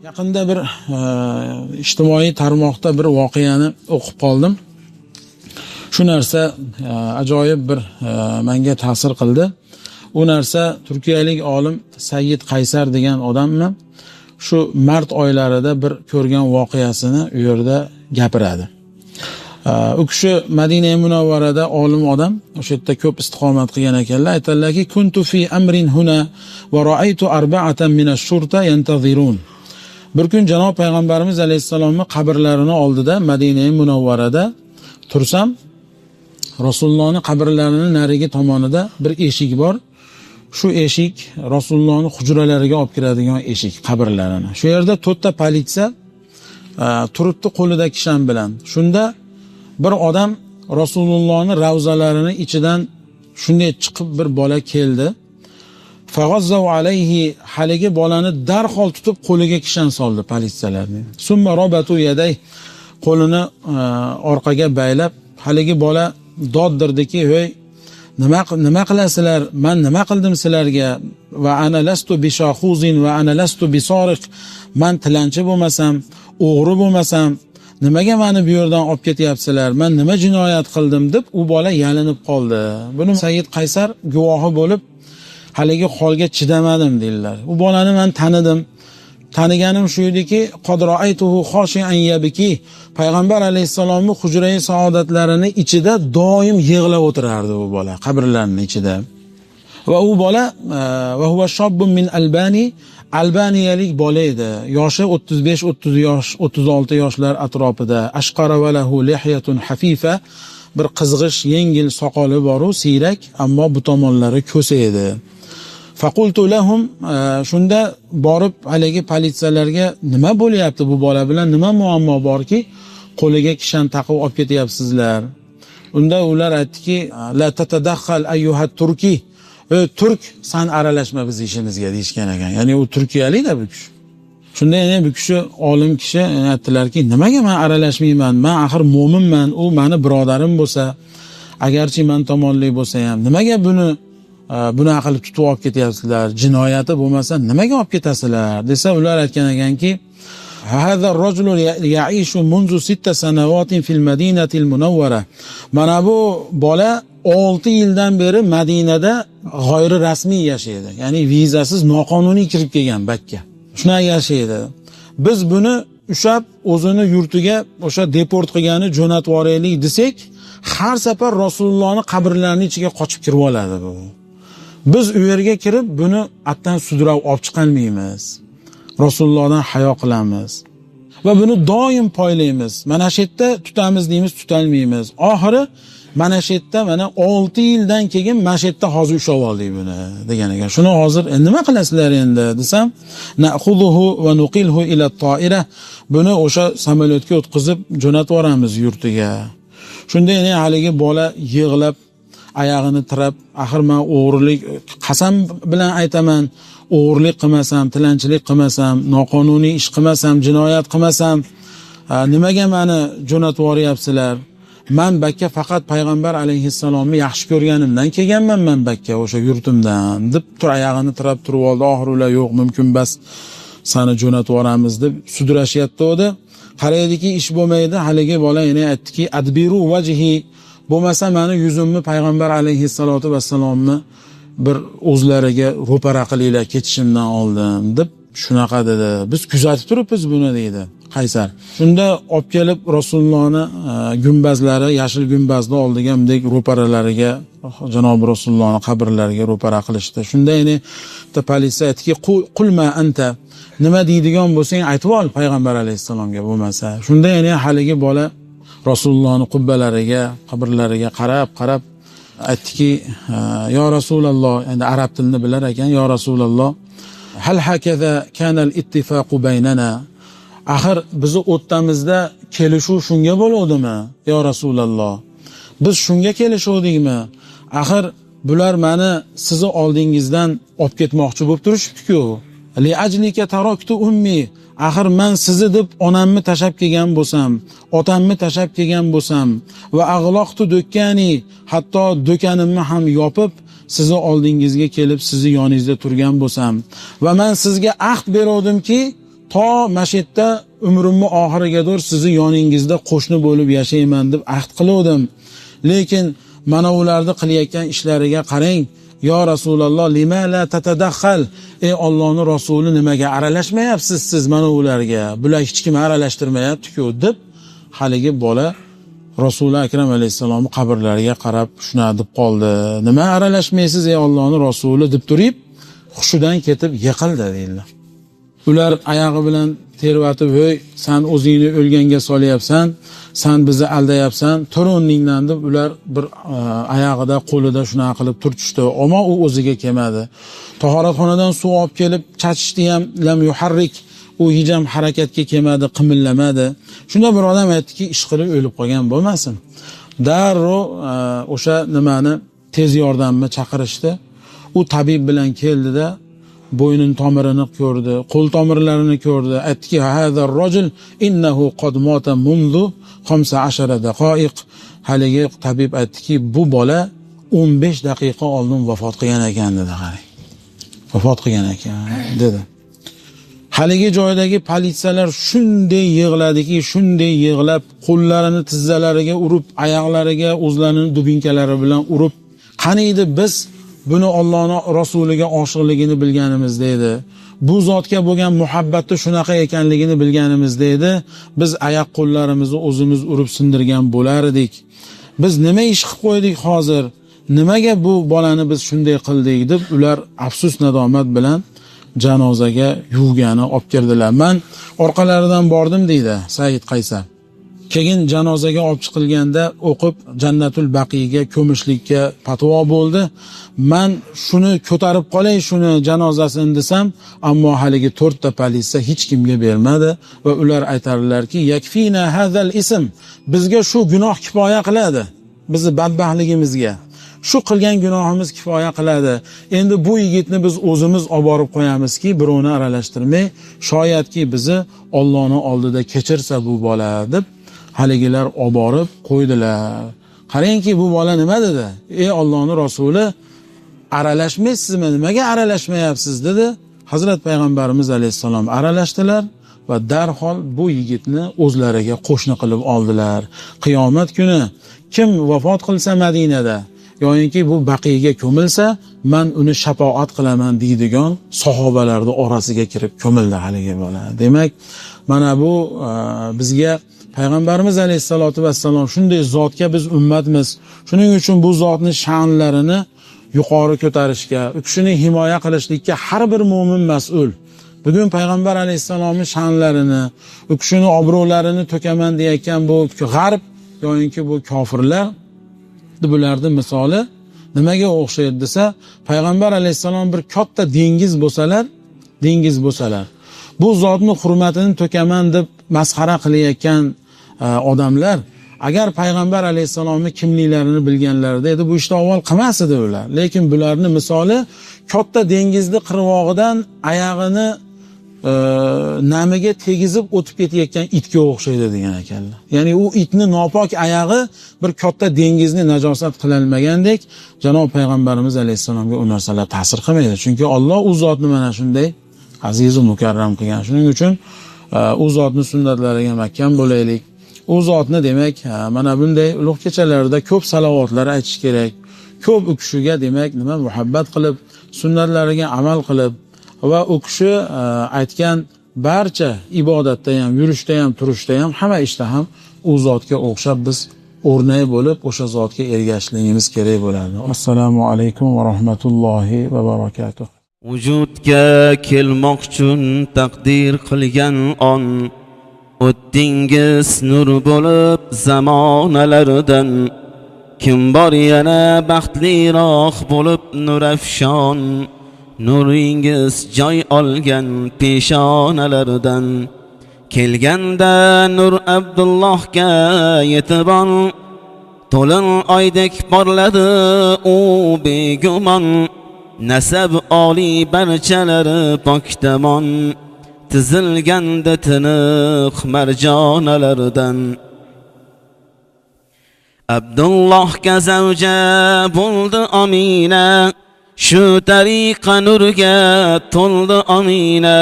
Yaqinda bir ijtimoiy tarmoqda bir voqeani o'qib qoldim. Shu narsa ajoyib bir menga ta'sir qildi. U narsa turkiyalik olim Sayyid Qaysar degan odamni shu mart oylarida bir ko'rgan voqeasini u yerda gapiradi. U kishi Madina Munawvarada olim odam, o'sha yerda ko'p istiqomat qilgan ekanlar. Aytadilarki, kuntu fi amrin huna va ra'aytu arba'atan min ash-shurta yantazirun. Bir kun Janob payg'ambarimiz alayhisalomning qabrlarini oldida Madina Munawvarada tursam, Rasulullohning qabrlarining narigi tomonida bir eshik bor. Shu eshik Rasulullohning hujralariga olib kiradigan eshik, qabrlarini. Shu yerda 4 ta politsiya turibdi qo'lida kishan bilan. Shunda bir odam Rasulullohning ravzalarini ichidan shunday chiqib bir bola keldi. Fag'azzav alayhi, haligi bolani darhol tutib qo'liga kishan soldi politsiyalarning. Summa robatu yaday, qo'lini orqaga baylab, haligi bola doddirdiki, "Hey, nima qilasizlar? Men nima qildim sizlarga? Va ana lastu bishakhuzin va ana lastu bisoriq. Men tilanchi bo'lmasam, o'g'ri bo'lmasam, nimaga meni bu yerdan olib ketyapsizlar? Men nima jinoyat qildim?" deb u bola yalinib qoldi. Buni Sayyid Qaysar guvohi bo'lib, haligi holga chidamadim dedilar. U bolani men tanidim. Taniganim shu ediki, qadroaytuhu khoshian yabki. Payg'ambar alayhisalomning hujrai saodatlarini ichida doim yig'lab o'tirardi u bola, qabrlarning ichida. Va u bola va huwa shobbun min Albani, albaniyalik bola edi. Yoshi 35-30 yosh, 36 yoshlar atrofida. Ashqara va lahu lihyatun hafifa, bir qizg'ish yengil soqoli bor-u, siyrak, ammo bu tomonlari ko'sa edi. Faqultu lahum, shunda borib haligi politsiyalarga, nima bo'lyapti bu bola bilan, nima muammo borki, qo'liga kishan taqib olib ketyapsizlar? Unda ular aytdiki, la tatadakhal ayyuhat turki, turk, sen aralashma biz ishimizga deyishgan ekan. Ya'ni u turkiyalik-da bu kishi. Shunda yana bu kishi olim kishi aytdilarki, nimaga men aralashmayman? Men axir mo'minman, u meni birodarim bo'lsa, agarchi men tomonli bo'lsa ham, nimaga buni qilib tutib olib ketyapsizlar? Jinoyati bo'lmasa nimaga olib ketasizlar? Desa, ular aytgan ekanki, "Hada ar-rajul ya'ishu munzu 6 sanawatin fil madinati al-munawwara." Mana bu bola 6 yildan beri Madinada g'oyri rasmiy yashaydi. Ya'ni vizasiz, noqonuniy kirib kelgan Bakka. Shuna yashaydi. Biz buni ushab o'zini yurtiga o'sha deport qilgani jo'natib yuboraylik desak, har safar Rasulullohning qabrlarining ichiga qochib kirib oladi bu. Biz u yerga kirib buni atdan sudrab olib chiqolmaymiz. Rasulullohdan hayo qilamiz va buni doim poylaymiz. Mana shu yerda tutamiz deymiz, tutolmaymiz. Oxiri mana shu yerda mana 6 yildan keyin mana shu yerda hozir ushlab oldik buni degan ekan. Shuni hozir nima qilasizlar endi desam, na'khudhuhu va nuqilhu ila at-ta'ira. Buni o'sha samolyotga o'tkazib jo'natib yuboramiz yurtiga. Shunda yana haligi bola yig'lab oyog'ini tirab, axir men o'g'rilik, qasam bilan aytaman, o'g'rilik qilmasam, tilanchilik qilmasam, noqonuniy ish qilmasam, jinoyat qilmasam, nimaga meni jo'natib yuboryapsizlar? Men Bakka faqat payg'ambar alayhissalomni yaxshi ko'rganimdan kelganman, men Bakka o'sha yurtimdan deb oyog'ini tirab turib oldi. Oxir ular yo'q, mumkin bas, seni jo'natib yuboramiz deb sudrashyapti edi. Qaraydiki, ish bo'lmaydi. Haligi bola yana aytdiki, adbiru vajhi, bo'lmasa meni yuzimni payg'ambar alayhissalotu vassalomni bir o'zlariga ro'para qilinglar ketishimdan oldin deb shunaqa dedi. Biz kuzatib turibmiz buni deydi Qaysar. Shunda olib kelib Rasulullohni gumbazlari, yashil gumbazning oldiga bunday ro'paralariga, janob Rasulullohning qabrlariga ro'para qilishdi. Shunda yana politsiya aytdiki, qulma anta, nima deydigan bo'lsang aytib ol payg'ambar alayhissalomga bo'lmasa. Shunda yana haligi bola Rasulullohning qubbalariga, qabrlariga qarab aytdiki, "Ya Rasululloh", endi arab tilini bilar ekan, "Ya Rasululloh, hal hakaza kana al-ittifaqu baynana?" Axir bizni o'rtamizda kelishuv shunga bo'luvdimi? "Ya Rasululloh, biz shunga kelishuvdikmi? Axir bular meni sizni oldingizdan olib ketmoqchi bo'lib turishibdi-ku. Li ajlika taraktu ummi." Axir men sizni deb onamni tashab kelgan bo'lsam, otamni tashab kelgan bo'lsam va ag'loqtu do'kkani, hatto do'kanimni ham yopib sizni oldingizga kelib sizni yoningizda turgan bo'lsam va men sizga ahd beruvdimki, to masjidda umrimni oxirigadir sizni yoningizda qo'shni bo'lib yashayman deb ahd qiluvdim. Lekin mana ularni qilayotgan ishlariga qarang. Yo Rasululloh, lima la tatadakhal? Ey Allohning rasuli, nimaga aralashmayapsiz siz mana ularga? Bular hech kim aralashtirmayapti-ku deb haligi bola Rasul akram alayhisalom qabrlariga qarab shuna deb qoldi. Nima aralashmaysiz ey Allohning rasuli deb turib, xushidan ketib yiqildi deydilar. Ular oyog'i bilan tervatib, "Voy, sen o'zingni o'lganga solyapsan, sen bizni aldayapsan, tur o'rningdan" deb ular bir oyog'ida, qo'lida shuna qilib turtishdi. Ammo u o'ziga kelmadi. Tahoratxonadan suv olib kelib chachishdi ham, lam yuharrik, u hech ham harakatga kelmadi, qimillamadi. Shunda bir odam aytdiki, ish qilib o'lib qolgan bo'lmasin. Darrov o'sha nimani tez yordamni chaqirishdi. U tabib bilan keldida bo'ynin tomirini ko'rdi, qo'l tomirlarini ko'rdi. Aytdiki, "Hada rojul innahu qad mata mundu 15 daqiq." Haligi tabib aytdiki, "Bu bola 15 daqiqa oldin vafot qilgan ekan" dedi, qarang. Vafot qilgan ekan dedi. Haligi joydagi politsiyalar shunday yig'ladiki, shunday yig'lab, qo'llarini tizzalariga urib, oyoqlariga o'zlarining dubinkalari bilan urib, "Qaniydi biz buni Allohning rasuliga oshiqligini bilganimizda edi. Bu zotga bo'lgan muhabbatni shunaqa ekanligini bilganimizda edi. Biz oyoq qo'llarimizni o'zimiz urib sindirgan bo'lar edik. Biz nima ish qilib qo'ydik hozir? Nimaga bu bolani biz shunday qildik?" deb ular afsus nadomat bilan janozaga yuvgani olib kirdilar. Men orqalaridan bordim deydi Said Qaysar. Keyin janozaga olib chiqilganda o'qib Jannatul Baqiyga ko'mishlikka fatvo bo'ldi. Men shuni ko'tarib qolay, shuni janozasini desam, ammo haligi 4 ta politsiya hech kimga bermadi va ular aytarlarki, "Yakfina hazal ism." Bizga shu gunoh kifoya qiladi. Bizni badbaxtligimizga shu qilgan gunohimiz kifoya qiladi. Endi bu yigitni biz o'zimiz olib borib qo'yamizki, birovni aralashtirmay, shoyatki bizni Allohning oldida kechirsa bu bola deb haligilar olib borib qo'ydilar. Qarangki, bu bola nima dedi? "Ey Allohning rasuli, aralashmaysizmi? Nimaga aralashmayapsiz?" dedi. Hazrat payg'ambarimiz alayhisalom aralashdilar va darhol bu yigitni o'zlariga qo'shni qilib oldilar. Qiyomat kuni kim vafot qilsa Madinada yoki bu Baqiyga ko'milsa, men uni shafoat qilaman deydigan sahobalarning orasiga kirib ko'mildi haligi bola. Demak, mana bu bizga Payg'ambarimiz alayhisolatu vassalom shunday zotga biz ummatmiz. Shuning uchun bu zotning sha'nlarini yuqori ko'tarishga, u kishini himoya qilishlikka har bir mu'min mas'ul. Bugun payg'ambar alayhisolamning sha'nlarini, u kishini obro'larini to'kaman deyotgan bu g'arb yoki bu kofirlar, bularning misoli nimaga o'xshaydi desa, payg'ambar alayhisalom bir katta dengiz bo'lsalar, bu zotning hurmatini to'kaman deb masxara qilayotgan odamlar agar payg'ambar alayhisalomning kimliklarini bilganlarida edi, bu ishni avval qilmas edi ular. Lekin bularning misoli katta dengizni qirg'og'idan oyog'ini namiga tegizib o'tib ketayotgan itga o'xshaydi degan ekanlar. Ya'ni u itni nopok oyog'i bir katta dengizni najosat qilolmagandek, janob payg'ambarimiz alayhisalomga u narsalar ta'sir qilmaydi. Chunki Alloh u zotni mana shunday aziz va mukarram qilgan. Shuning uchun u zotning sunnatlariga mahkam bo'laylik. U zotni demak, mana bunday ulug' kechalarda ko'p salovatlar aytish kerak. Ko'p u kishiga demak nima muhabbat qilib, sunnatlariga amal qilib va u kishi aytgan barcha ibodatda ham, yurishda ham, turishda ham, hamma ishda ham u zotga o'xshab biz o'rnak bo'lib, o'sha zotga ergashishligimiz kerak bo'ladi. Assalomu alaykum va rahmatullohi va barakatuh. Vujudga kelmoqchun taqdir qilgan on, o'tdingiz nur bo'lib zamonalardan. Kim bor yana baxtliroq bo'lib nurafshon, nuringiz joy olgan peshonalardan. Kelganda nur Abdullohga yetibon, to'lin oydek porladi u begumon. Nasab oliy barchalari poktamon, tizilganda tiniq marjonalardan. Abdullohga zavja bo'ldi Amina, shu tariqa nurga to'ldi Amina.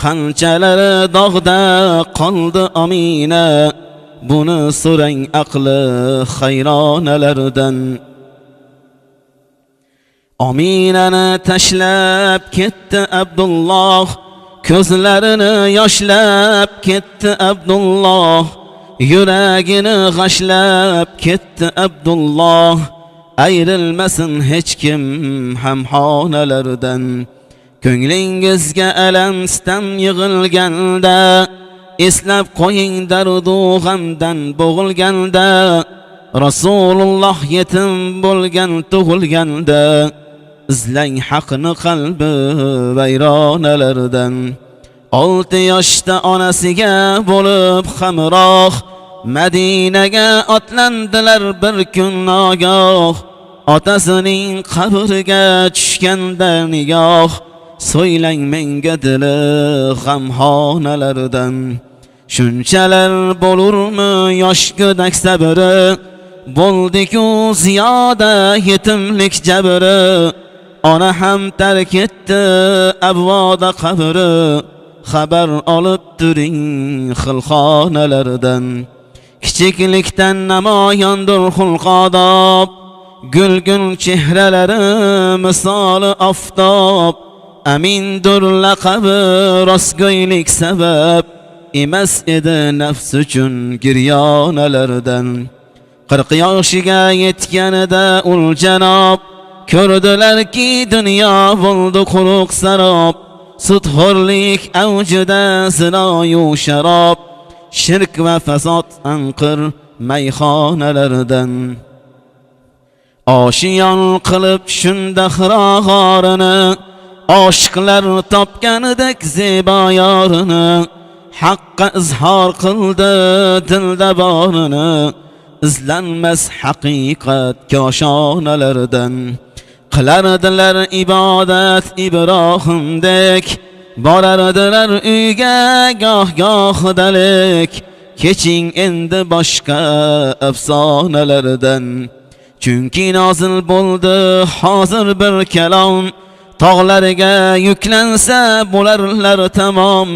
qanchalar dog'da qoldi Amina, buni so'rang aqli hayronalardan. Aminani tashlab ketdi Abdulloh, ko'zlarini yoshlab ketdi Abdulloh, yuragini g'ashlab ketdi Abdulloh. Ayrilmasin hech kim ham xonalardan. Ko'nglingizga alam sitam yig'ilganda, eslab qo'ying dardu g'amdan bo'g'ilganda. Rasululloh yetim bo'lgan tug'ilganda, izlang haqni qalbi vayronalardan. 6 yoshda onasiga bo'lib hamroh, Madinaga otlandilar bir kun nogoh. Otasining qabriga tushganda nigoh, so'ylang menga dili g'amxonalardan. Shunchalar bo'lurmi yosh go'dak sabri, bo'ldi-ku ziyoda yetimlik jabri. Ona ham tark etdi abvoda qabri, xabar olib turing xilxonalardan. Kichiklikdan namoyondir xulq-odob, gulgun chehralari misoli oftob. Amindur laqabi rostgo'ylik sabab, emas edi nafs uchun giryonalardan. 40 yoshiga yetganida ul janob, ko'rdilarki dunyo bo'ldi quruq sarob. Sudxo'rlik avjida zinoyu sharob, shirk va fasod anqir mayxonalardan. Oshiyon qilib shunda xirog'orini, oshiqlar topganidek zebo yorini. Haqqa izhor qildi dilda borini, izlanmas haqiqat koshonalardan. Qilardilar ibodat Ibrohimdek, borardilar uyga goh-gohidalik. Keching endi boshqa afsonalardan. Chunki nozil bo'ldi hozir bir kalom, tog'lariga yuklansa bo'larlar tamom.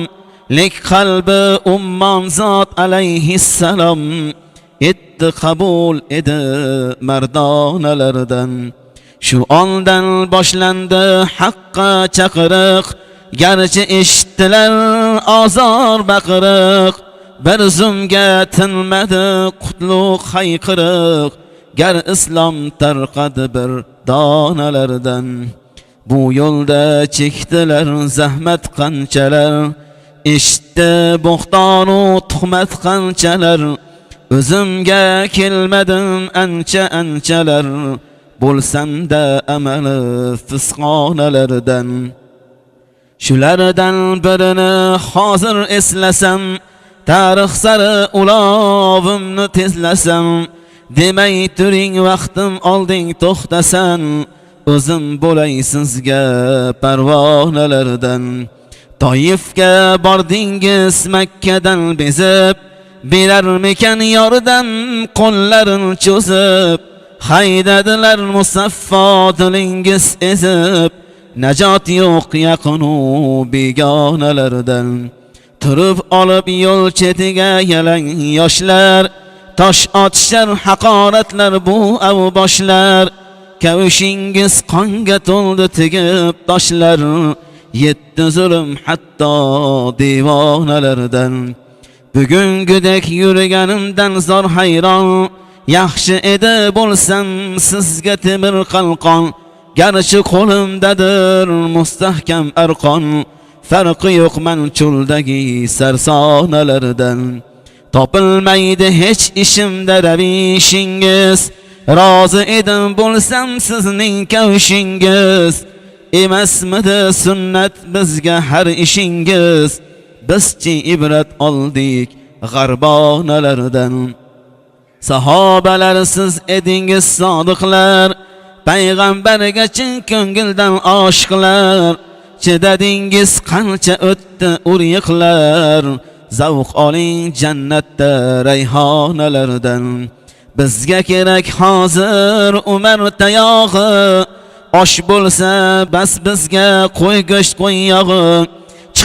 Lek qalbi ummon zot alayhissalom, etdi qabul edi mardonalardan. Shu ondan boshlandi haqqa chaqiriq, garchi eshitdilar azor baqiriq. Bir zumga tinmadi qutlug' hayqiriq, gar islom tarqadi bir donalardan. Bu yo'lda chekdilar zahmat qanchalar, eshitdi bo'xtonu tuhmat qanchalar. O'zimga kelmadim ancha-anchalar, bo'lsam-da amali fisqonalardan. Shulardan birini hozir eslasam, tarix sari ulovimni tezlasam. Demay turing vaqtim olding to'xtasan, o'zim bo'lay sizga parvonalardan. Toyifga bordingiz Makkadan bezib, berarmikan yordam qo'llarini cho'zib. Haydadilar musaffo dilingiz ezib, najot yo'q yaqinu begonalardan. Turib olib yo'l chetiga yalang yoshlar, tosh otishar haqoratlar bu avboshlar. Kavushingiz qonga to'ldi tegib toshlar, yetdi zulm hatto devonalardan. Bugungidek yurganimdan zor hayron, yaxshi edi bo'lsam sizga temir qalqon. Garchi qo'limdadir mustahkam arqon, farqi yo'q manchuldagi sarsonalardan. Topilmaydi hech ishimda ravishingiz, rozi edim bo'lsam sizning kavshingiz. Emasmidi sunnat bizga har ishingiz, bizchi ibrat oldik g'arbonalardan. Sahobalar siz edingiz sodiqlar, payg'ambarga chin ko'ngildan oshiqlar. Chidadingiz qancha o'tdi uriqlar, zavq oling jannatda rayhonalardan. Bizga kerak hozir Umar tayog'i, osh bo'lsa bas bizga qo'y go'sht qo'y yog'i.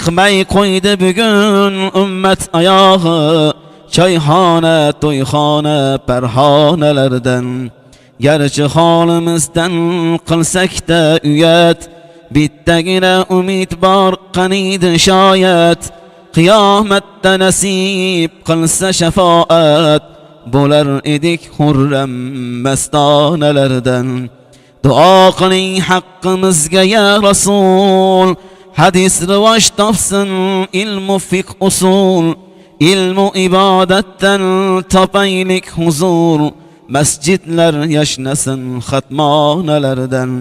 chiqmay qo'ydi bugun ummat oyog'i, choyxona, to'yxona, parxonalardan. Garchi holimizdan qilsak-da uyat, bittagina umid bor qaniydi shoyat. Qiyomatda nasib qilsa shafoat, bo'lar edik xurram mastonalardan. Duo qiling haqqimizga ya Rasul, hadis rivoj topsin ilmu fiqh usul. Ilmu ibodatdan topaylik huzur, masjidlar yashnasin xatmonalardan.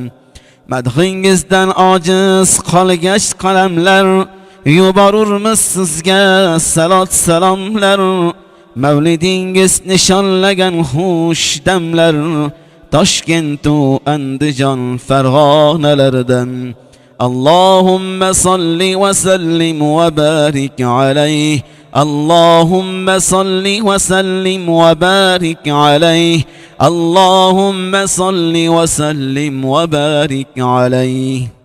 Madhingizdan ojiz qolgach qalamlar, yuborurmiz sizga salot salomlar. Mavlidingiz nishonlagan xush damlar, Toshkent u Andijon Farg'onalardan. Allahumma salli wa sallim wa barik alayhi. Allahumma salli wa sallim wa barik alayhi. Allahumma salli wa sallim wa barik alayhi.